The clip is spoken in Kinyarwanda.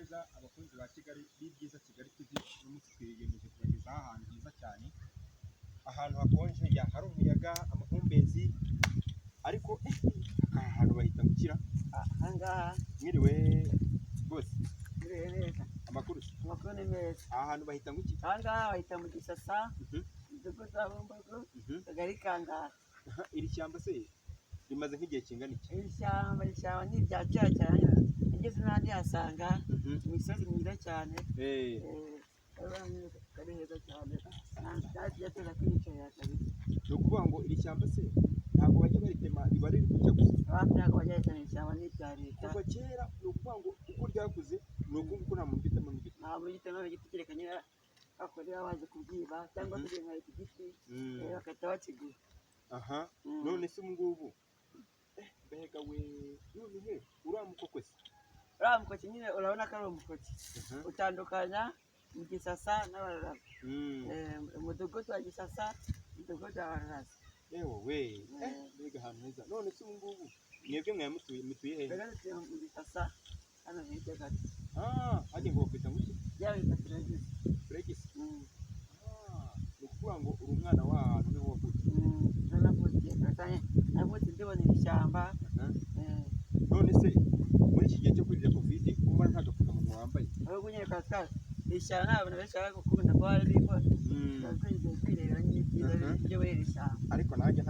neza abakunzi ba Kigali b'ibyiza Kigali TV n'umunsi twiyemeje kubagezaho ahantu heza cyane, ahantu hakonje hari umuyaga amahumbezi, ariko aha hantu bahita gukira. Ahangaha mwiriwe bose, mwiriwe neza, amakuru ni meza. aha hantu bahita gukira, ahangaha bahita mu Gisasa, Umudugudu wa Bumbogo, Akagari ka Ngara. iri shyamba se rimaze nk'igihe kingana iki? Iri shyamba ni irya kera cyane, ageze n'ahandi hasanga imisozi myiza cyane, kari heza cyane, yateza kwiyicarira kabisa. Ni ukuvuga ngo iri shyamba se ntabwo bajya baritema, riba riri gutya gusa? Abandi ntabwo bajya baritema ishyamba, ni irya leta. Kuva kera ni ukuvuga ngo uko ryakuze ni uko nguko nta muntu ugitema n'igiti. Nta muntu ugitema n'igiti kereka nyine bakorera baje kubyiba cyangwa se ku giti bagahita bakigura. Aha, none se ubu ngubu mbega we none uriya mukokozi, uriya mukoki nyine urabona ko ari umukoki utandukanya mu Gisasa n'Abararaza, umudugudu wa Gisasa, umudugudu wa Bararaza. yewe we mbega ahantu heza. None se ubu ngubu mwebwe mutuye hehe? Mbega dutuye mu Gisasa hano hirya gato. Hajya ngo bakwita ngo iki? Byabita Fregisi. Fregisi? Ni ukuvuga ngo uri umwana w'ahantu niho wavutse? Nanavukiye navutse ndibona iri shyamba. None se muri iki gihe cyo kwirinda covid kumva nta gapfukamunwa wambaye? Ahubwo nyine twari iri shyamba nta bantu benshi bari gukunda kuba ririmo, twirebera n'ibyiza byo muri iri shyamba. Ariko nanjye